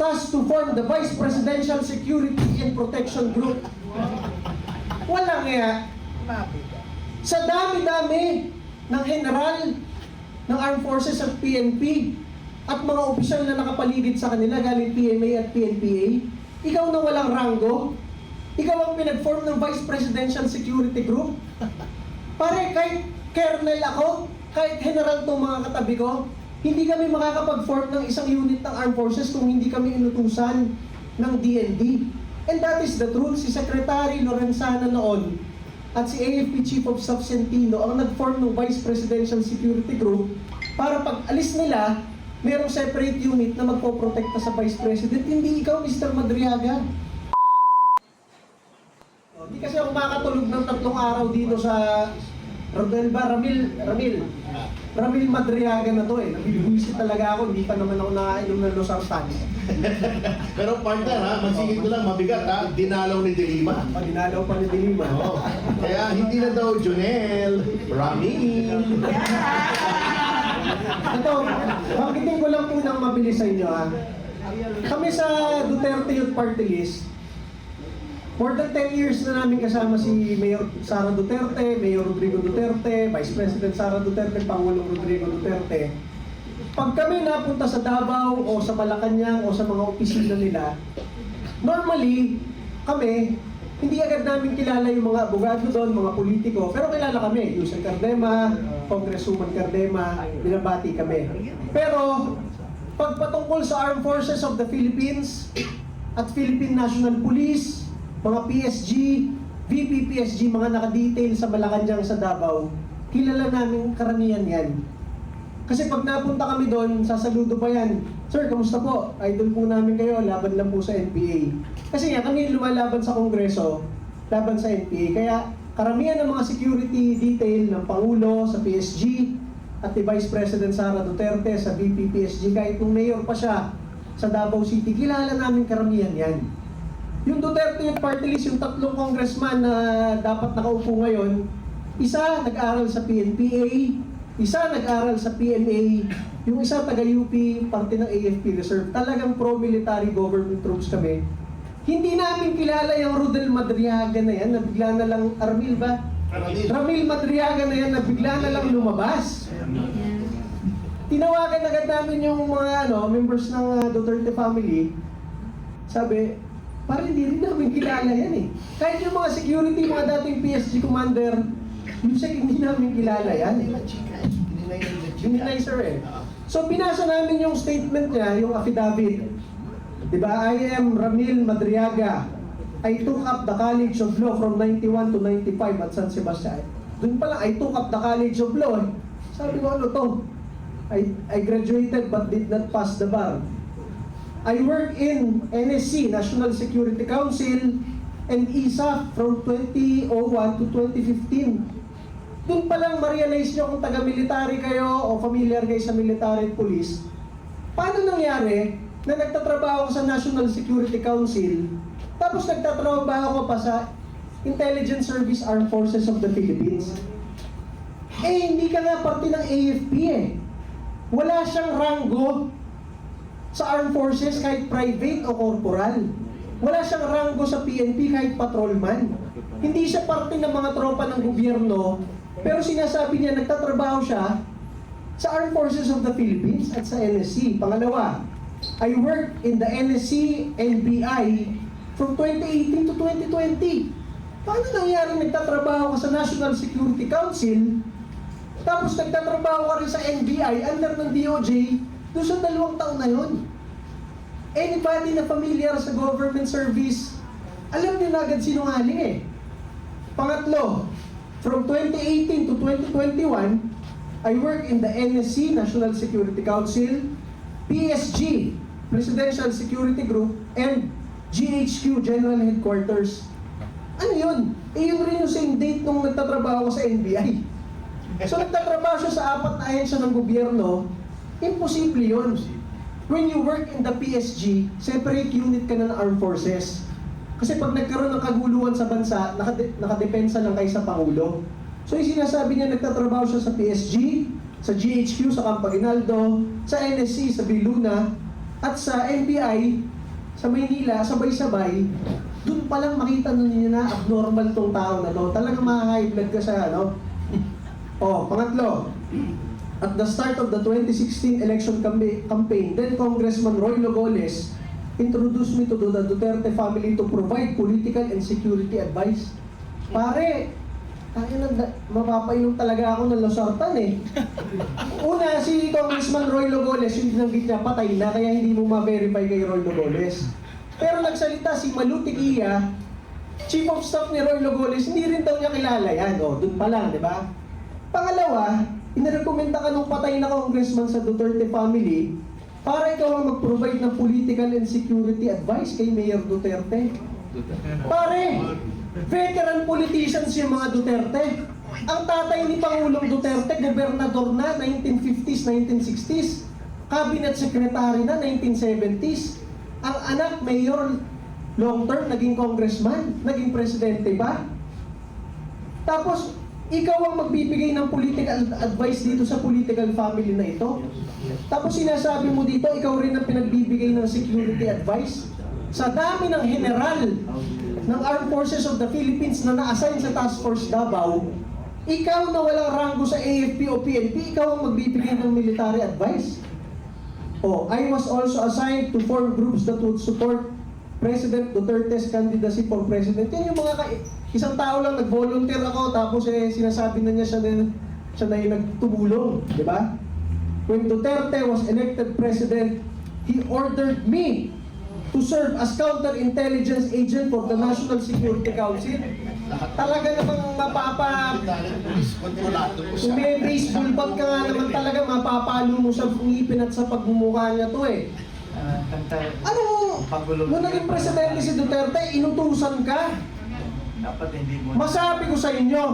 us to form the Vice Presidential Security and Protection Group. Walang nga. Sa dami-dami ng general ng Armed Forces at PNP at mga opisyal na nakapaligid sa kanila galing PMA at PNPA, ikaw na walang ranggo, ikaw ang pinag-form ng Vice Presidential Security Group. Pare, kahit colonel ako, kahit general itong mga katabi ko, hindi kami makakapag-form ng isang unit ng Armed Forces kung hindi kami inutusan ng DND. And that is the truth. Si Secretary Lorenzana noon at si AFP Chief of Staff Centino ang nag-form ng Vice Presidential Security Group para pag alis nila, merong separate unit na magpoprotekta sa Vice President. Hindi ikaw, Mr. Madriaga. Hindi kasi ako makakatulog ng 3 araw dito sa Rodel ba? Ramil Madriaga na to eh. Nabibuisit talaga ako, hindi pa naman ako nakainom ng losartan. Pero partner ha, masigit ko lang, mabigat ha, dinalaw ni Delima. Dinalaw pa ni Delima. Oo. Kaya hindi na daw Junel, Ramil. Ito, banggitin ko lang po ng mabilis sa inyo ha. Kami sa Duterte Youth Party List, more than 10 years na namin kasama si Mayor Sara Duterte, Mayor Rodrigo Duterte, Vice President Sara Duterte, Pangulong Rodrigo Duterte. Pag kami napunta sa Davao o sa Malacanang o sa mga opisina nila, normally, kami, hindi agad namin kilala yung mga abogado doon, mga politiko, pero kilala kami. Yusek Cardema, Congresswoman Cardema, binabati kami. Pero, pag patungkol sa Armed Forces of the Philippines at Philippine National Police, mga PSG, VP PSG, mga nakadetail sa Malacanang sa Davao, kilala namin karamihan yan. Kasi pag napunta kami doon, sasaludo pa yan, "Sir, kamusta po? Idol po namin kayo, laban lang po sa NPA." Kasi nga, kami lumalaban sa Kongreso, laban sa NPA. Kaya karamihan ng mga security detail ng Pangulo sa PSG at ni Vice President Sara Duterte sa VP PSG, kahit nung mayor pa siya sa Davao City, kilala namin karamihan yan. Yung Duterte Youth Party List, yung 3 congressman na dapat nakaupo ngayon, isa nag-aral sa PNPA, isa nag-aral sa PMA, yung isa taga-UP, parte ng AFP Reserve. Talagang pro-military government troops kami. Hindi namin kilala yung Rodel Madriaga na yan, na bigla na lang, Ramil Madriaga na yan, na bigla na lang lumabas. Tinawagan agad namin yung mga members ng Duterte family. Sabi, parang hindi rin namin kilala yan eh. Kahit yung mga security, mga dating PSG commander, hindi namin kilala yan. Hindi sir eh. So binasa namin yung statement niya, yung affidavit. Diba, "I am Ramil Madriaga. I took up the College of Law from 91 to 95 at San Sebastian." Doon pa lang, I took up the College of Law eh. Sabi ko, ano to? I graduated but did not pass the bar. I work in NSC, National Security Council, and ISAF from 2001 to 2015. Doon pa lang ma-realize nyo kung taga-military kayo o familiar kayo sa military police. Paano nangyari na nagtatrabaho ko sa National Security Council, tapos nagtatrabaho ko pa sa Intelligence Service Armed Forces of the Philippines? Eh, hindi ka nga parte ng AFP eh. Wala siyang ranggo sa Armed Forces kahit private o corporal. Wala siyang ranggo sa PNP kahit patrolman. Hindi siya parte ng mga tropa ng gobyerno, pero sinasabi niya nagtatrabaho siya sa Armed Forces of the Philippines at sa NSC. Pangalawa, I worked in the NSC NBI from 2018 to 2020. Paano nangyari nagtatrabaho ka sa National Security Council, tapos nagtatrabaho ka rin sa NBI under ng DOJ doon sa 2 taon na yun? Anybody na familiar sa government service, alam niyo na agad sinungaling eh. Pangatlo, from 2018 to 2021, I work in the NSC, National Security Council, PSG, Presidential Security Group, and GHQ, General Headquarters. Ano yun? Eh yun rin yung same date nung nagtatrabaho ko sa NBI. So nagtatrabaho siya sa 4 na ahensya ng gobyerno, imposible yun. When you work in the PSG, separate unit ka na ng Armed Forces. Kasi pag nagkaroon ng kaguluhan sa bansa, nakadepensa lang kayo sa Pangulo. So yung sinasabi niya, nagtatrabaho siya sa PSG, sa GHQ, sa Camp Aguinaldo, sa NSC, sa Biluna, at sa NBI, sa Maynila, sabay-sabay, dun palang makita nun niyo na abnormal tong tao na to. Talagang ma-high blood ka sa ano. Oh, pangatlo. At the start of the 2016 election campaign, then Congressman Roy Logoles introduced me to the Duterte family to provide political and security advice. Pare, mapapainom talaga ako ng losartan eh. Una, si Congressman Roy Logoles, yung binanggit niya, patay na, kaya hindi mo ma-verify kay Roy Logoles. Pero nagsalita si Malu Tiquia, Chief of Staff ni Roy Logoles, hindi rin daw niya kilala yan. O, dun pa lang, di ba? Pangalawa, inirekomenda ka nung patay na congressman sa Duterte family para ikaw ang mag-provide ng political and security advice kay Mayor Duterte. Pare, veteran politicians yung mga Duterte. Ang tatay ni Pangulong Duterte, gobernador na, 1950s, 1960s. Cabinet secretary na, 1970s. Ang anak, mayor, long-term, naging congressman, naging presidente ba? Tapos, ikaw ang magbibigay ng political advice dito sa political family na ito. Tapos sinasabi mo dito, ikaw rin ang pinagbibigay ng security advice. Sa dami ng general ng Armed Forces of the Philippines na na-assign sa Task Force Davao, ikaw na walang ranggo sa AFP o PNP, ikaw ang magbibigay ng military advice. Oh, I was also assigned to form groups that would support President Duterte's candidacy for president. Yan yung mga isang tao lang nag-volunteer ako, tapos sinasabi na niya siya na yung nagtumulong, di ba? When Duterte was elected president, he ordered me to serve as counterintelligence agent for the National Security Council. Talaga namang kung may baseball bat ka nga naman talaga, mapapalo mo sa ngipin at sa pagmumukha niya to eh. Ano, nung naging presidente si Duterte, inutusan ka. Masabi ko sa inyo,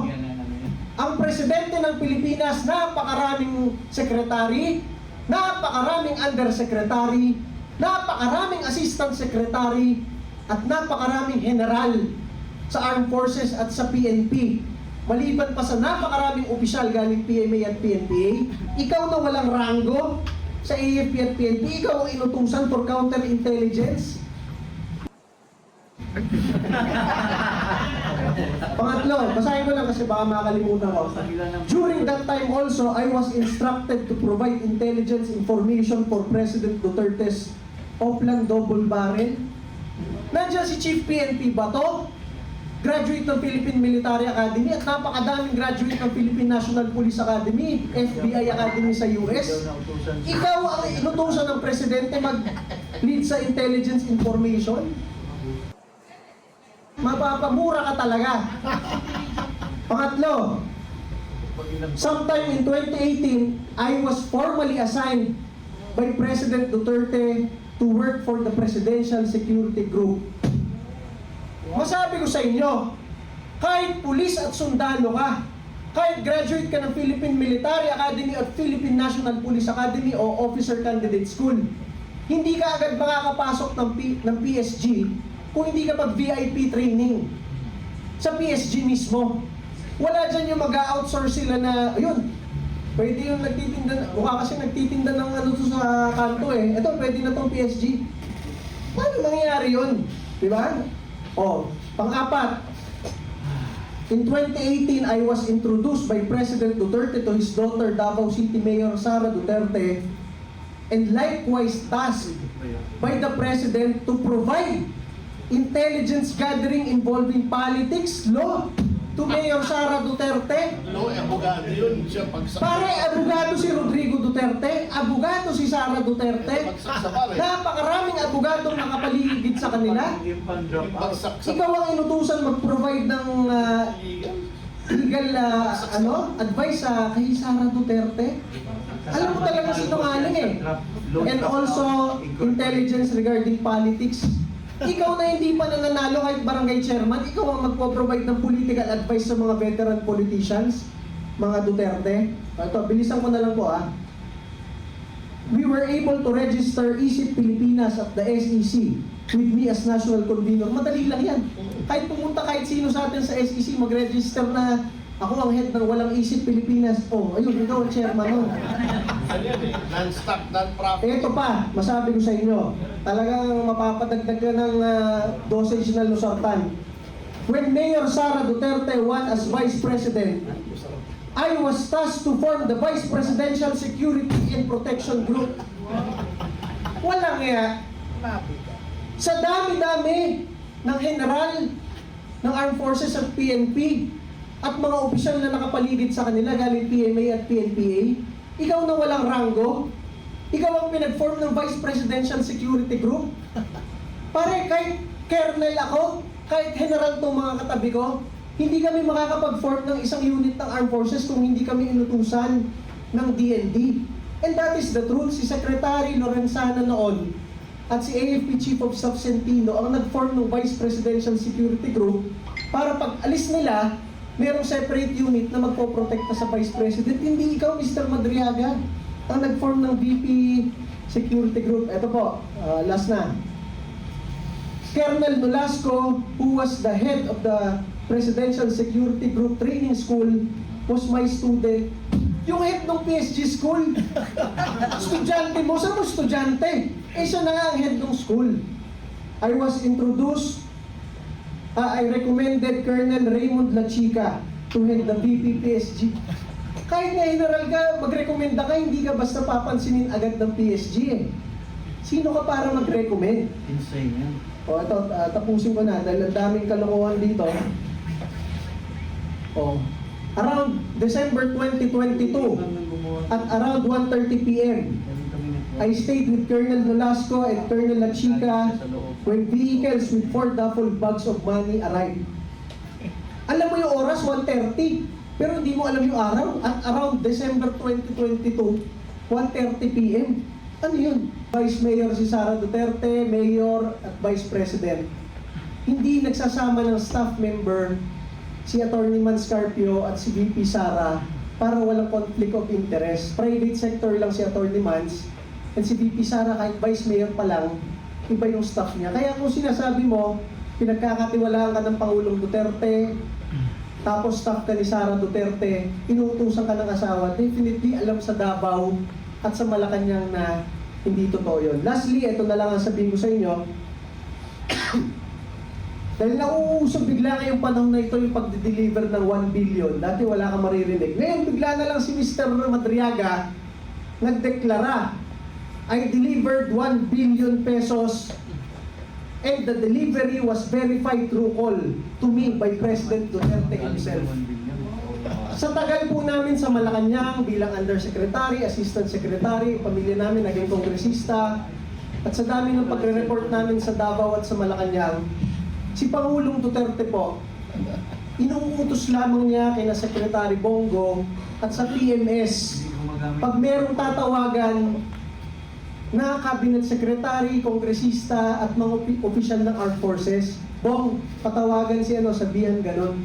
ang presidente ng Pilipinas, napakaraming sekretary, napakaraming undersecretary, napakaraming assistant secretary, at napakaraming general sa Armed Forces at sa PNP. Maliban pa sa napakaraming opisyal galing PMA at PNPA, ikaw na walang ranggo sa AFP at PNP, ikaw ang inutusan for counterintelligence. Pangatlo, basahin ko lang kasi baka makalimutan ko. During that time also, I was instructed to provide intelligence information for President Duterte's Oplan Double Barrel. Nandiyan si Chief PNP ba to? Graduate ng Philippine Military Academy at napakadaming graduate ng Philippine National Police Academy, FBI Academy sa US. Ikaw ang inutusan ng presidente mag-lead sa intelligence information? Mapapamura ka talaga. Pangatlo, sometime in 2018, I was formally assigned by President Duterte to work for the Presidential Security Group. Masabi ko sa inyo, kahit pulis at sundalo ka, kahit graduate ka ng Philippine Military Academy at Philippine National Police Academy o Officer Candidate School, hindi ka agad makakapasok ng PSG kung hindi ka mag-VIP training sa PSG mismo. Wala dyan yung mag-outsource sila na, ayun, pwede yung nagtitinda, mukha kasi nagtitinda ng ano to sa kanto eh. Ito, pwede na tong PSG. Paano mangyayari yun? Diba? Oh, pang-apat. In 2018, I was introduced by President Duterte to his daughter, Davao City Mayor Sara Duterte, and likewise tasked by the President to provide intelligence gathering involving politics, law, to Mayor Sara Duterte. No, abogado yun. Siya Pare, abogado si Rodrigo Duterte, abogado si Sara Duterte. Napakaraming abogadong nakapaligid sa kanila. Ikaw ang inutusan mag-provide ng legal advice kay Sara Duterte. Alam mo talaga sinungaling eh. And also, intelligence regarding politics. Ikaw na hindi pa nananalo kahit barangay chairman, ikaw ang magpo-provide ng political advice sa mga veteran politicians, mga Duterte. Ito, bilisan ko na lang po We were able to register ISIP Pilipinas at the SEC with me as national convener. Madali lang yan. Kahit pumunta kahit sino sa atin sa SEC, mag-register na Ako ang head ng Walang Isip Pilipinas. Oh, ayun, ikaw ang chairman nun. Non-stop, non-profit. Ito pa, masabi ko sa inyo, talagang mapapadagdag ka ng dosage na losartan. When Mayor Sara Duterte won as Vice President, I was tasked to form the Vice Presidential Security and Protection Group. Walang nga. Sa dami-dami ng general ng Armed Forces at PNP at mga opisyal na nakapaligid sa kanila galing PMA at PNPA, ikaw na walang ranggo, ikaw ang pinag-form ng Vice Presidential Security Group. Pare, kahit colonel ako, kahit general itong mga katabi ko, hindi kami makakapag-form ng isang unit ng Armed Forces kung hindi kami inutusan ng DND. And that is the truth. Si Secretary Lorenzana noon at si AFP Chief of Staff Centino ang nag-form ng Vice Presidential Security Group para pag alis nila, merong separate unit na magpoprotekta sa Vice President. Hindi ikaw, Mr. Madriaga, ang nag-form ng VP Security Group. Ito po, last na. Colonel Nolasco, who was the head of the Presidential Security Group Training School, was my student. Yung head ng PSG school, estudyante mo, saan mo estudyante? Eh siya na nga ang head ng school. I was introduced, I recommended Colonel Raymond Lachica to head the VP-PSG. Kahit na general ka, magrekomenda ka, hindi ka basta papansinin agad ng PSG eh. Sino ka para mag-recommend? Insane yan. O ito, tapusin ko na dahil ang daming kalokohan dito. O, around December 2022 at around 1:30 p.m. I stayed with Colonel Nolasco and Colonel Lachica when vehicles with 4 duffel bags of money arrived. Alam mo yung oras, 1:30, pero hindi mo alam yung araw. At around December 2022, 1:30 p.m. Ano yun? Vice Mayor si Sara Duterte, Mayor at Vice President. Hindi nagsasama ng staff member si Attorney Manscarpio at si VP Sara para walang conflict of interest. Private sector lang si Attorney Mans at si VP Sara kahit Vice Mayor pa lang, iba yung staff niya. Kaya kung sinasabi mo, pinagkakatiwalaan ka ng Pangulong Duterte, tapos staff ka ni Sara Duterte, inuutusan ka ng asawa, definitely alam sa Davao at sa Malacanang na hindi totoo yun. Lastly, ito na lang ang sabihin ko sa inyo. Dahil nauusog bigla ngayong panahon na ito yung pagde-deliver ng 1 billion. Dati wala kang maririnig. Ngayon bigla na lang si Mr. Madriaga nagdeklara, I delivered 1 billion pesos and the delivery was verified through call to me by President Duterte himself. Sa tagal po namin sa Malacanang bilang Undersecretary, Assistant Secretary, pamilya namin naging kongresista, at sa dami ng pagre-report namin sa Davao at sa Malacanang, si Pangulong Duterte po, inuutos lamang niya kina Secretary Bongo at sa PMS, pag merong tatawagan na Cabinet Secretary, Kongresista at mga opisyal ng Armed Forces, Bong, patawagan si sabihan ganon.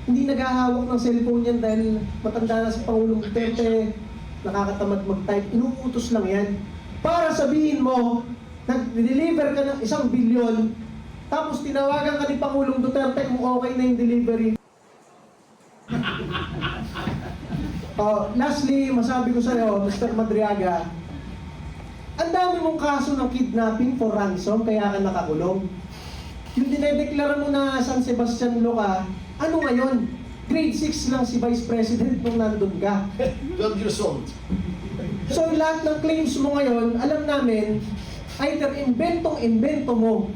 Hindi naghahawak ng cellphone yan dahil matanda na si Pangulong Duterte, nakakatamad mag-type. Inuutos lang yan. Para sabihin mo, nag-deliver ka ng 1 billion, tapos tinawagan ka ni Pangulong Duterte kung okay na yung delivery. Lastly, masabi ko sa'yo, Mr. Madriaga, ang dami mong kaso ng kidnapping for ransom, kaya ka nakakulong. Yung dinedeklara mo na San Sebastian Loca, ano ngayon? Grade 6 lang si Vice President nung nandun ka. 12 years old. So lahat ng claims mo ngayon, alam namin, either inventong-invento mo